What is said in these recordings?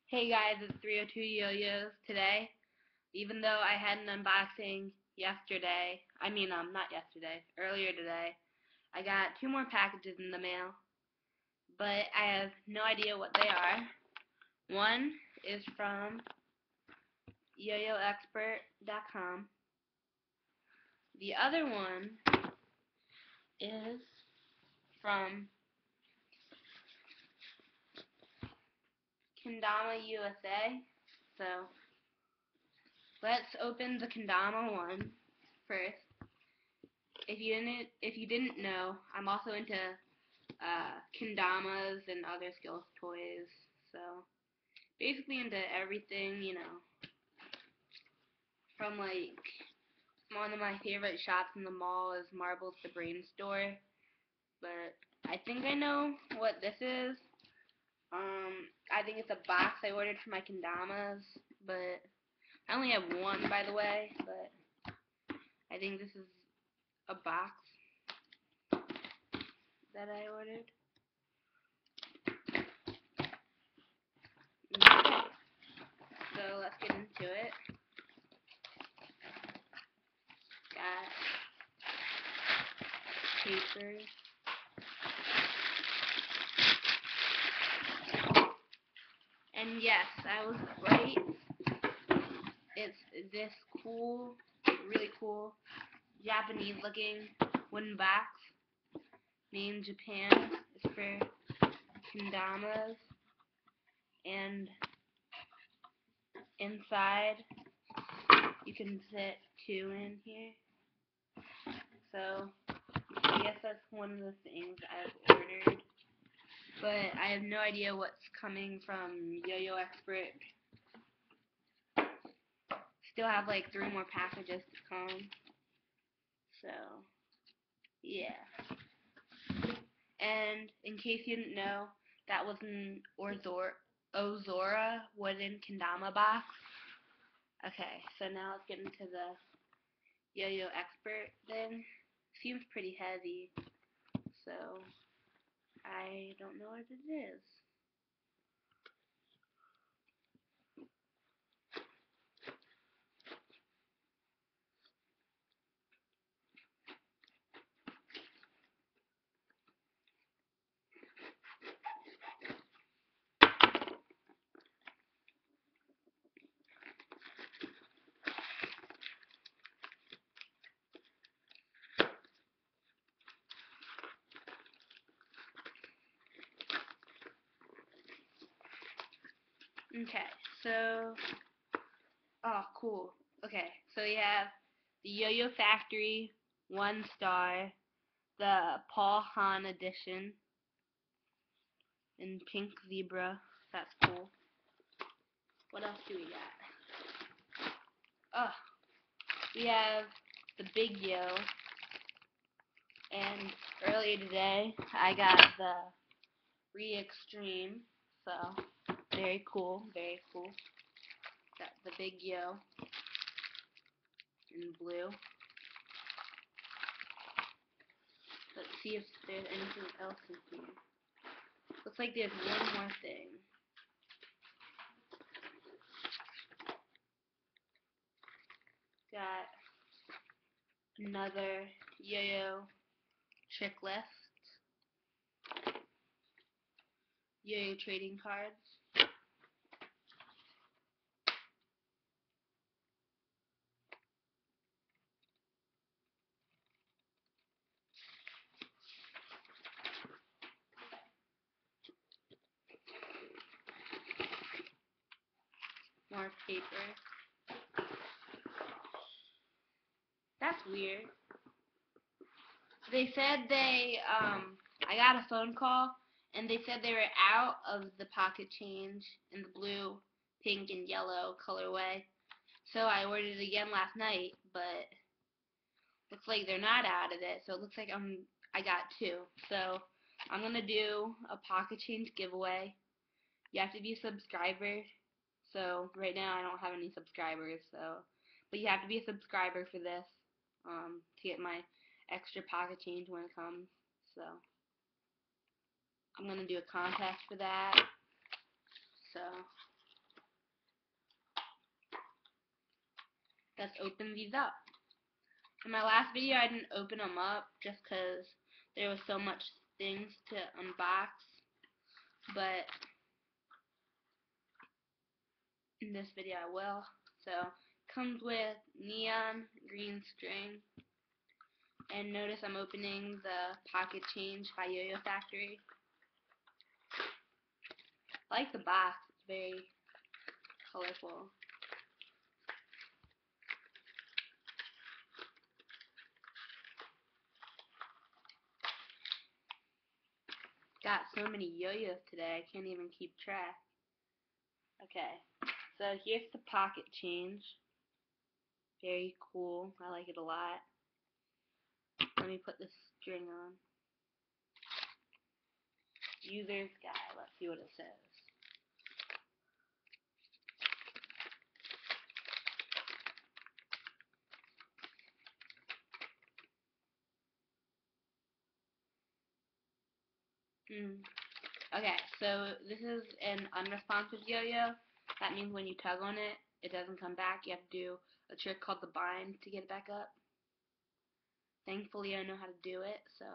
Hey guys, it's 302 Yo-Yos today. Even though I had an unboxing yesterday, not yesterday, earlier today, I got two more packages in the mail, but I have no idea what they are. One is from yoyoexpert.com. The other one is from Kendama USA. So let's open the Kendama one first. If you didn't know, I'm also into kendamas and other skills toys. So basically into everything, from like one of my favorite shops in the mall is Marbles the Brain Store. But I think I know what this is. I think it's a box I ordered for my kendamas, but I only have one, by the way. But I think this is a box that I ordered. Okay, so let's get into it. Got paper. And yes, I was right. It's this cool, really cool, Japanese looking wooden box made in Japan. It's for kendamas. And inside, you can fit two in here. So, I guess that's one of the things I've ordered. But I have no idea what's coming from Yo-Yo Expert. Still have like 3 more packages to come. So, yeah. And in case you didn't know, that was an Ozora wooden kendama box. Okay, so now let's get into the Yo-Yo Expert thing. Seems pretty heavy, so I don't know what it is. Okay, so, oh, cool. Okay, so we have the Yo-Yo Factory 1 star, the Paul Han edition in pink zebra. That's cool. What else do we got? Oh, we have the Big Yo, and earlier today I got the Re-Extreme, so very cool, very cool. Got the Big Yo in blue. Let's see if there's anything else in here. Looks like there's one more thing. Got another Yo-Yo trick list. Yo-Yo trading cards. More paper. That's weird. They said I got a phone call, and they said they were out of the pocket change in the blue, pink, and yellow colorway. So I ordered it again last night, but looks like they're not out of it. So it looks like I got 2. So I'm gonna do a pocket change giveaway. You have to be a subscriber. So right now I don't have any subscribers. But you have to be a subscriber for this to get my extra pocket change when it comes. So I'm gonna do a contest for that. So let's open these up. In my last video, I didn't open them up just because there was so much things to unbox, but in this video I will. So, comes with neon green string, and notice I'm opening the Pocket Change by Yo-Yo Factory. I like the box, it's very colorful. Got so many yo-yos today, I can't even keep track. Okay, so here's the Pocket Change. Very cool, I like it a lot. Let me put this string on. User's guide, let's see what it says. Okay, so this is an unresponsive yo-yo. That means when you tug on it, it doesn't come back. You have to do a trick called the bind to get it back up. Thankfully, I know how to do it, so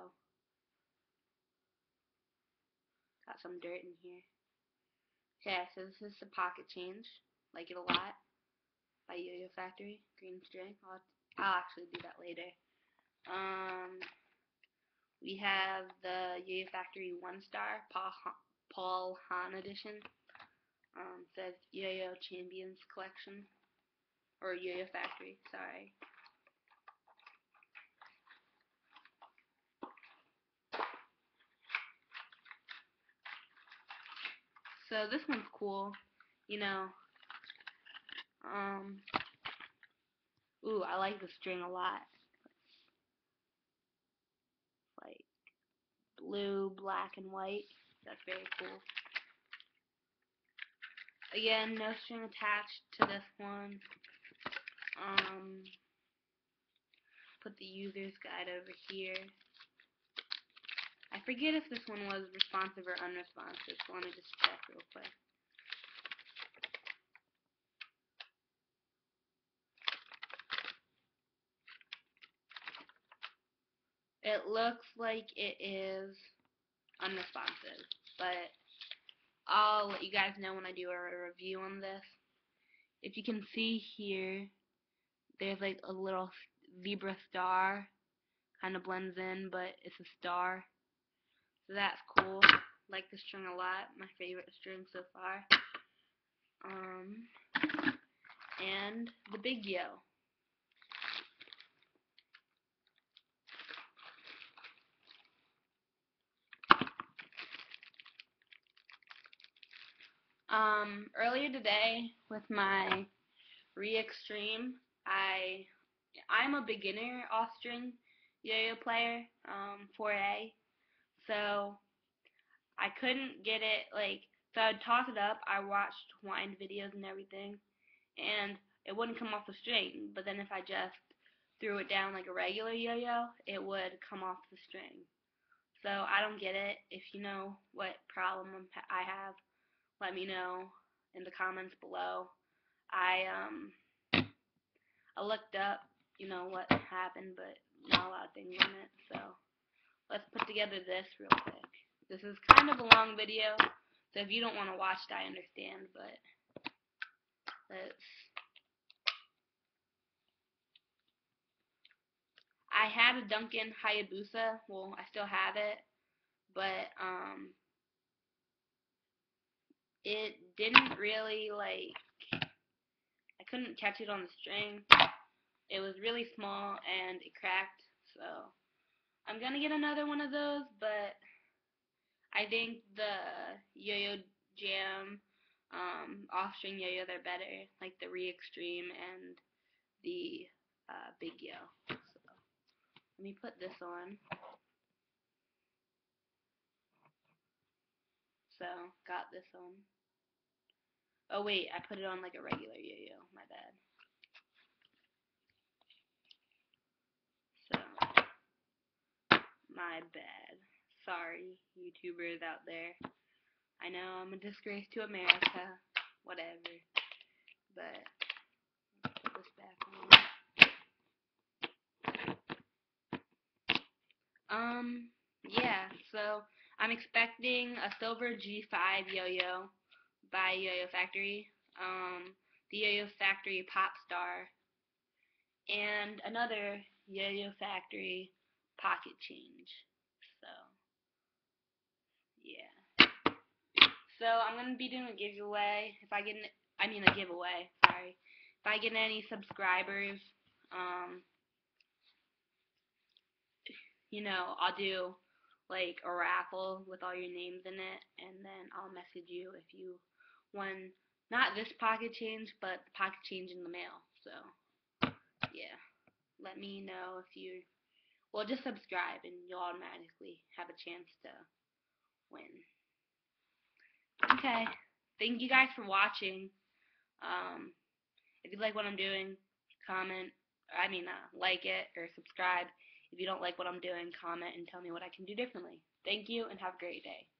got some dirt in here. Okay, so this is the Pocket Change. Like it a lot by Yo-Yo Factory. Green string. I'll actually do that later. We have the Yo-Yo Factory 1-star Paul Han edition. Says Yo-Yo Champions Collection, or Yo-Yo Factory, sorry. So this one's cool, you know. Ooh, I like the string a lot. It's like blue, black, and white. That's very cool. Again, no string attached to this one. Put the user's guide over here. I forget if this one was responsive or unresponsive, so let me just check real quick. It looks like it is unresponsive, but I'll let you guys know when I do a review on this. If you can see here, there's like a little zebra star, kind of blends in, but it's a star. So that's cool. Like the string a lot, my favorite string so far. And the big yo. Earlier today with my Re-Extreme, I'm a beginner off-string yo-yo player, 4A, so I couldn't get it, so I'd toss it up, I watched wind videos and everything, and it wouldn't come off the string, but then if I just threw it down like a regular yo-yo, it would come off the string. So I don't get it. If you know what problem I have, let me know in the comments below. I looked up, what happened, but not a lot of things in it. So let's put together this real quick. This is kind of a long video, so if you don't want to watch it, I understand, but I had a Duncan Hayabusa. Well, I still have it, but it didn't really, I couldn't catch it on the string. It was really small and it cracked, so I'm gonna get another one of those, but I think the Yo-Yo Jam off-string yo-yo, they're better, like the Re-Extreme and the Big Yo. So let me put this on. So got this on. Oh wait, I put it on like a regular yo-yo. My bad. So my bad. Sorry, YouTubers out there. I know I'm a disgrace to America. Whatever. But put this back on. Yeah, so I'm expecting a silver G5 yo-yo by Yo-Yo Factory, the Yo-Yo Factory Pop Star, and another Yo-Yo Factory pocket change. So, yeah. So I'm gonna be doing a giveaway. If I get, a giveaway. Sorry. If I get any subscribers, um, I'll do like a raffle with all your names in it, and then I'll message you if you won not this pocket change, but the pocket change in the mail. So yeah, let me know if you. Well, just subscribe, and you'll automatically have a chance to win. Okay, thank you guys for watching. Um, if you like what I'm doing, comment. Like it or subscribe. If you don't like what I'm doing, comment and tell me what I can do differently. Thank you, and have a great day.